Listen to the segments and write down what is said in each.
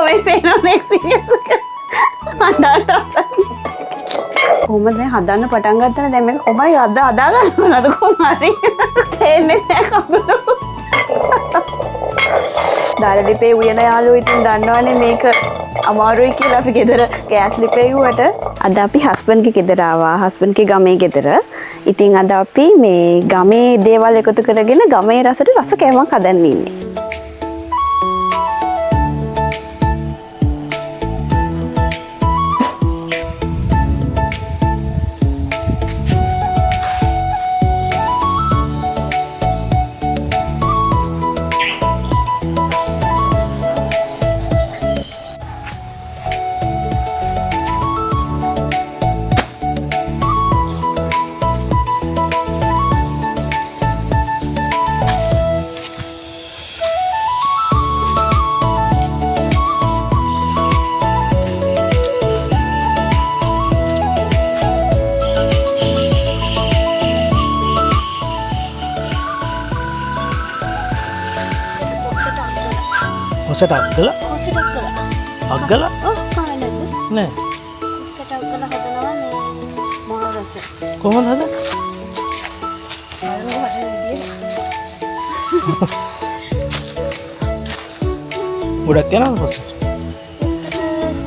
මේ පේන එක්ස්පීරියන්ස් එක. කොහොමද දැන් හදන්න පටන් ගත්තා දැන් මේක කොහොමයි හදා ගන්නවද කොහොමද? තේන්නේ නැහැ කවුරු. දාලා ලිපේ උයන යාළුවෝ ඉතින් දන්නවනේ මේක අමාරුයි කියලා අපි ගෙදර ගෑස් ලිපේ යුවට අද අපි හස්බන්ඩ්ගේ ගෙදර ආවා හස්බන්ඩ්ගේ ගමේ ගෙදර. ඉතින් අද අපි මේ ගමේ දේවල් එකතු කරගෙන ගමේ රසට රස කෑමක් හදන්න ඉන්නේ. කොසට අක්කලා කොසට අක්කලා අක්කලා ඔව් කාලෙද නෑ කොසට අක්කලා හදනවා මේ මොන රස කොහොමද හදන්නේ? ගොඩක් යනවද කොසට?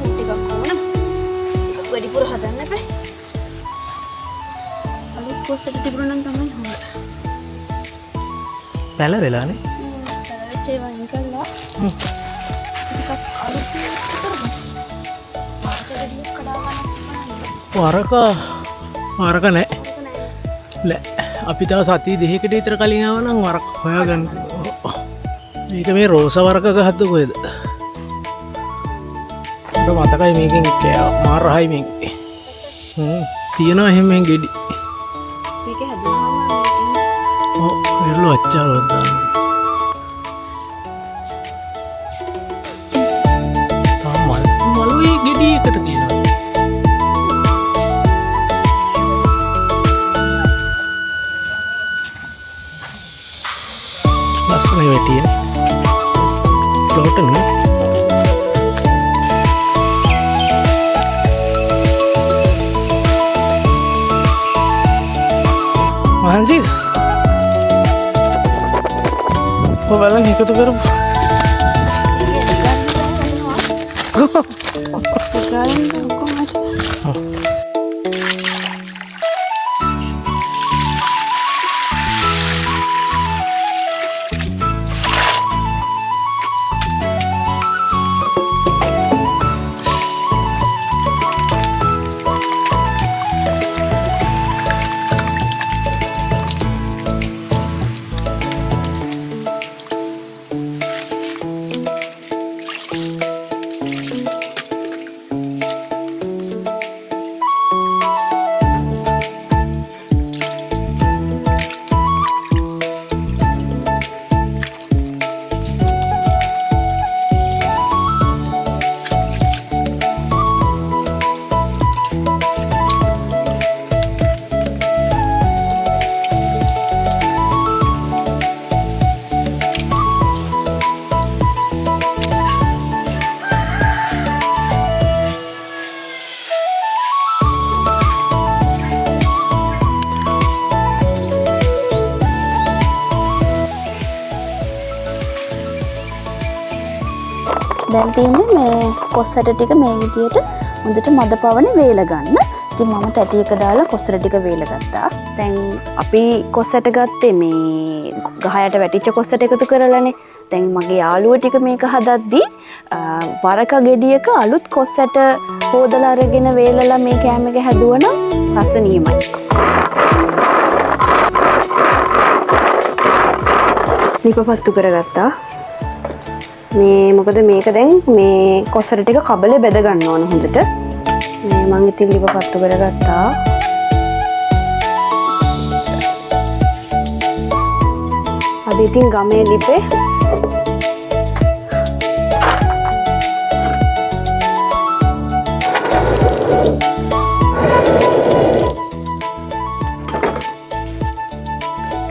ටිකක් ඕන ටිකක් වැඩිපුර හදන්න එපා. අලුත් කොසට තිබුණා නම් තමයි හොඳ. පැල වෙලානේ. සරච්චේ වයින් කළා. ටිකක් අලුත් වරක නෑ. අපි තව සති දෙකකට විතර කලින් ආව නම් වරක් හොයාගන්න. මේක මේ රෝස වරක ගහද්ද කොහෙද? මට මතකයි මේකෙන් මාර රහයි මේකේ. තියෙනවා එහෙම මේ ගෙඩි. මේක හදනවා ඔව් පෙරළු අච්චාරවත් දාන්න. මලුයි ගෙඩි එකට තියෙනවා. ලස්සනයි වැටියේ. තෝටනේ. මහන්සි. ඔයාලා එකතු කරමු. දැන් තියෙන්නේ මේ කොස්සට ටික මේ විදියට හොඳට මද පවනේ වේල ගන්න. ඉතින් මම තැටියක දාලා කොස්සට ටික වේල ගත්තා. දැන් අපි කොස්සට ගත්තේ මේ ගහයට වැටිච්ච කොස්සට එකතු කරලානේ. දැන් මගේ යාළුවෝ ටික මේක හදද්දී වරක ගෙඩියක අලුත් කොස්සට හොදලා අරගෙන වේලලා මේ කෑම එක හැදුවනම් රස නියමයි. ලිපපත්තු කරගත්තා. මේ මොකද මේක දැන් මේ කොසර ටික කබලේ බෙද ගන්න ඕන හොඳට. මේ මං ඉතින් ලිපපත්තු කරගත්තා. අද ඉතින් ගමේ ලිපේ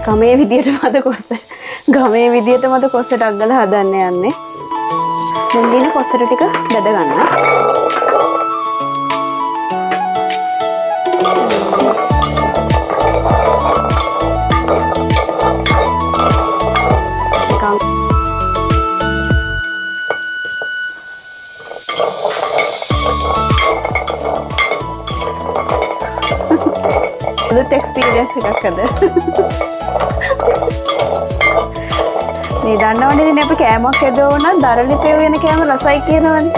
ගමේ විදියට මද කොස්සට කොස්සට අග්ගලා හදන්න යන්නේ. දැන් දින කොසර ටික බෙද ගන්න. Good experience එකක් අද. මේ දන්නවනේ ඉතින් අපි කෑමක් හදවන දරලි පෙව වෙන කෑම රසයි කියනවනේ.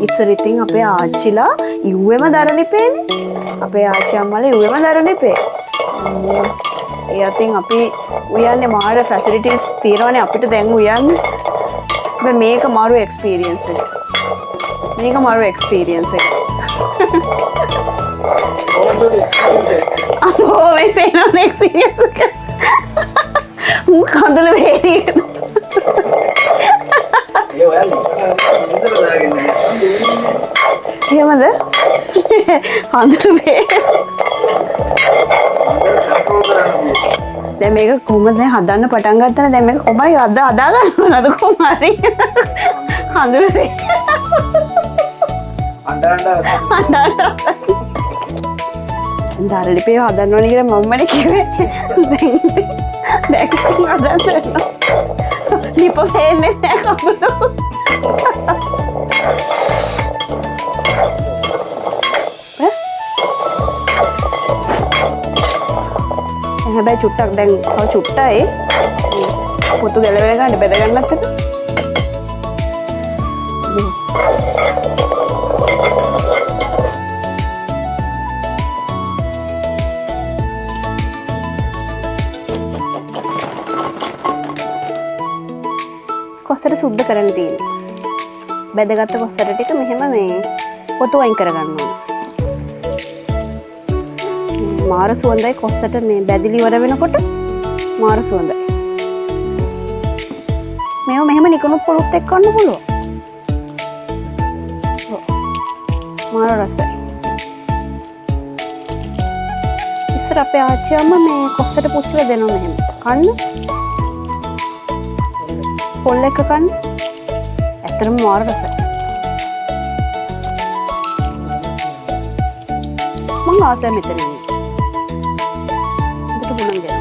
ඉතින් අපේ ආච්චිලා ඉුවේම දරලි පෙන්නේ. අපේ ආච්චි අම්මලා ඉුවේම දරලි පෙ. ඒ අතින් අපි උයන්නේ මාර ෆැසිලිටිස් තියෙනවනේ අපිට දැන් උයන්නේ. හැබැයි මේක මාරු එක්ස්පීරියන්ස් එක. මේක මාරු එක්ස්පීරියන්ස් එක. Oh, my pain on experience. කඳුළු වේරියන. එහෙමද? කඳුළු වේරිය. දැන් මේක කොහොමද හදන්න පටන් ගත්තා දැන් මේක කොහමයි හදා ගන්නවද කොහමරි? කඳුළු වේරිය. දරලිපේ හදන්න ඕනේ කියලා මම්මනේ කිව්වේ. දැන් හදන්න. ලිප වෙන්නේ නැහැ කවුරු. හැබැයි චුට්ටක් දැන් තව චුට්ටයි. පොතු ගැලවෙන ගන්න බෙද ගන්නත් එක. කොසර සුද්ධ කරන්න තියෙන්නේ. බෙදගත්ත කොසර ටික මෙහෙම මේ පොතු වයින් කරගන්න ඕනේ. මාර සුවඳයි කොස්සට මේ බැදිලි ඉවර වෙනකොට මාර සුවඳයි. මේව මෙහෙම නිකණු පොලොත් එක්ක කන්න පුළුවන්. මාර රසයි. ඉස්සර අපේ ආච්චි අම්මා මේ කොස්සට පුච්චලා දෙනවා මෙහෙම. කන්න. පොල් එක කන්න. ඇත්තටම මාර රසයි. මම ආසයි මෙතන. දෙක බුණන් දෙනවා.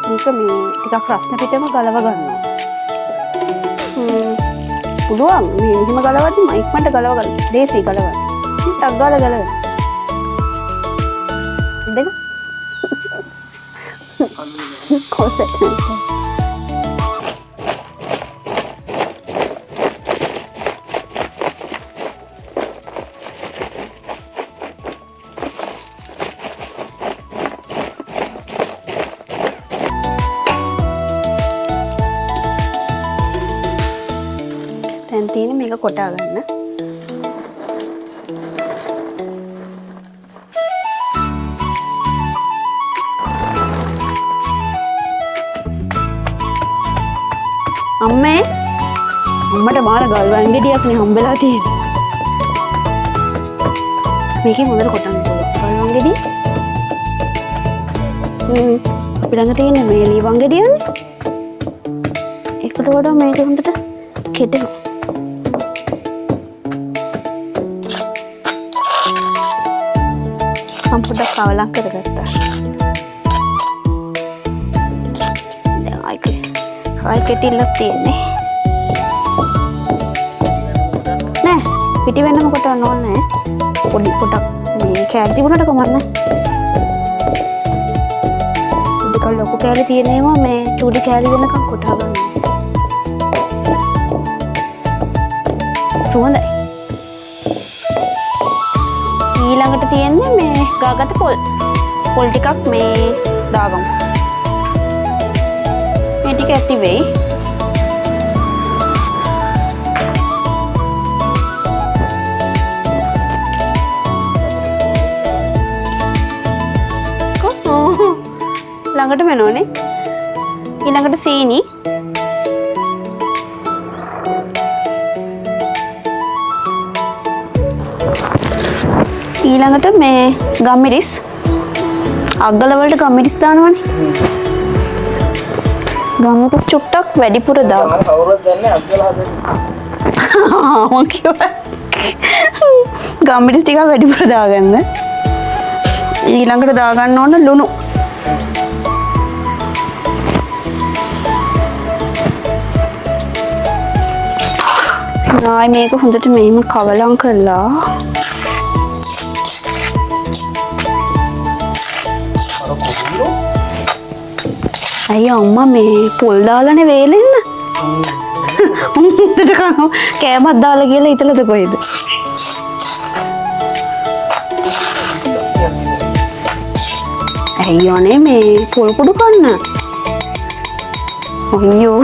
මේක මේ ටිකක් රස්න පිටම ගලව ගන්නවා. පුළුවන් මේ එහෙම ගලවද්දි මයික්මන්ට ගලව ගන්න. දේසි ගලවන්න. ටක් ගාලා ගලවන්න. දෙක කොසෙට් දැන් තියෙන්නේ මේක කොටා ගන්න. අම්මේ අම්මට මාර ගල් වංගෙඩියක් නේ හම්බෙලා තියෙන්නේ. මේකේ හොඳට කොටන්න පුළුවන්. ගල් වංගෙඩිය. අපි ළඟ තියෙන මේ ලී වංගෙඩියනේ. ඒකට වඩා මේක හොඳට කෙටෙනවා. පොඩ්ඩක් කවලක් කරගත්තා. දැන් ආයි කෙටිල්ලක් තියෙන්නේ. නෑ පිටි වෙන්නම කොටන්න ඕනේ නෑ. පොඩි පොඩක් මේ කෑලි තිබුණාට කමක් නෑ. ටිකක් ලොකු කෑලි තියෙනේම මේ චූඩි කෑලි වෙනකම් කොටා ගන්න. සුවඳයි. ඊළඟට තියෙන්නේ මේ ගාගත පොල් ටිකක් මේ දාගමු. මේ ටික ඇති වෙයි. ළඟට වෙනෝනේ. ඊළඟට සීනි. ඊළඟට මේ ගම්මිරිස් අග්ගල වලට ගම්මිරිස් දානවනේ. ගම්මිරිස් චුට්ටක් වැඩිපුර දාන්න. කවුරුත් දන්නේ අග්ගලා හදන්නේ. මම කිව්වා ගම්මිරිස් ටිකක් වැඩිපුර දාගන්න. ඊළඟට දාගන්න ඕන ලුණු. ආයි මේක හොඳට මෙහෙම කවලම් කරලා අයියා අම්මා මේ පොල් දාලානේ වේලෙන්න. හොඳට කනවා කෑමක් දාලා කියලා හිතලද කොහෙද? අයියෝනේ මේ පොල් කුඩු කන්න. අයියෝ.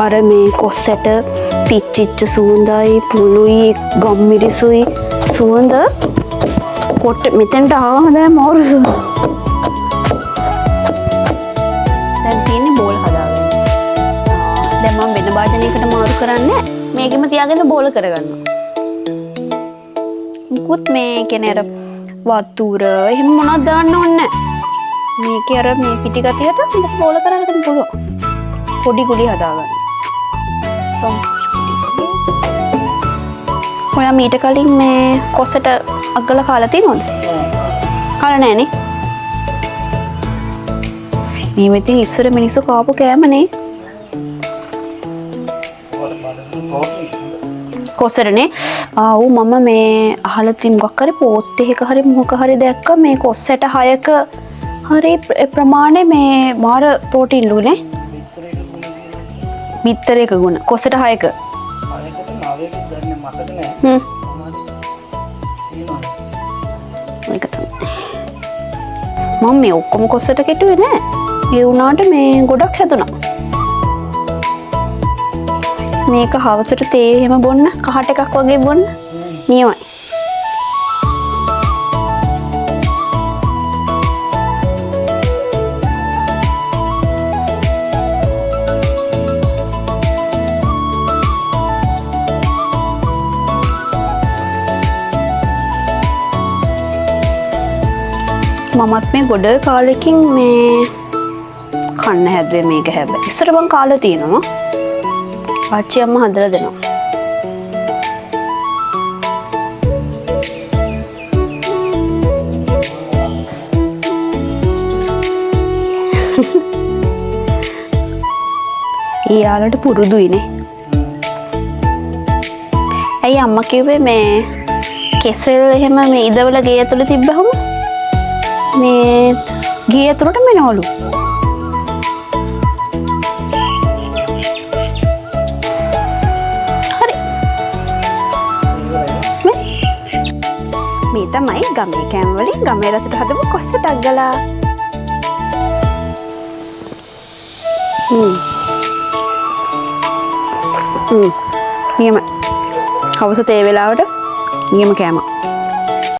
අර මේ කොස්සට පිච්චිච්ච සුවඳයි පුළුයි ගම්මිරිසුයි සුවඳ කොට මෙතෙන්ට ආවම දැන් මෝරු සුවඳ. දැන් තියෙන්නේ බෝල් හදාගන්න. දැන් මම වෙන භාජනයකට මාරු කරන්නේ මේකෙම තියාගෙන බෝල් කරගන්නවා. මුකුත් මේ කියන්නේ අර වතුර එහෙම මොනවද දාන්න ඕනේ නැහැ. මේකේ අර මේ පිටි ගතියට හොඳට බෝල් කරගෙන පුළුවන්. පොඩි කුඩි හදාගන්න. ඔයා මීට කලින් මේ කොස්සට අග්ගල කාලා තියෙනවද? කාලා නෑනේ. මේ මෙතින් ඉස්සර මිනිස්සු කාපු කෑමනේ. කොස්සටනේ. ආව් මම මේ අහලා තියෙන මොකක් හරි පෝස්ට් එකක හරි මොකක් හරි දැක්ක මේ කොස්සට 6ක හරි ප්‍රමාණය මේ මාර ප්‍රෝටීන් ලුනේ. බිත්තරයක ගුණ කොස්සට 6ක. ඒක තමයි. මම මේ ඔක්කොම කොස්සට කෙටුවේ නෑ. ඒ වුණාට මේ ගොඩක් හැදුනා. මේක හවසට තේ එහෙම බොන්න කහට එකක් වගේ බොන්න නියමයි. මමත් මේ ගොඩ කාලෙකින් මේ කන්න හැදුවේ මේක හැබැයි. ඉස්සර මං කාලා තියෙනවා. ආච්චි අම්මා හදලා දෙනවා. ඊයාලට පුරුදුයිනේ. ඇයි අම්මා කිව්වේ මේ කෙසෙල් එහෙම මේ ඉදවල ගේ ඇතුළේ තිබ්බහම මේ ගේ ඇතුළට මෙනවලු. හරි. මේ තමයි ගමේ කෑම වලින් ගමේ රසට හදපු කොස්සට අග්ගලා. නියම. හවස තේ වෙලාවට නියම කෑම.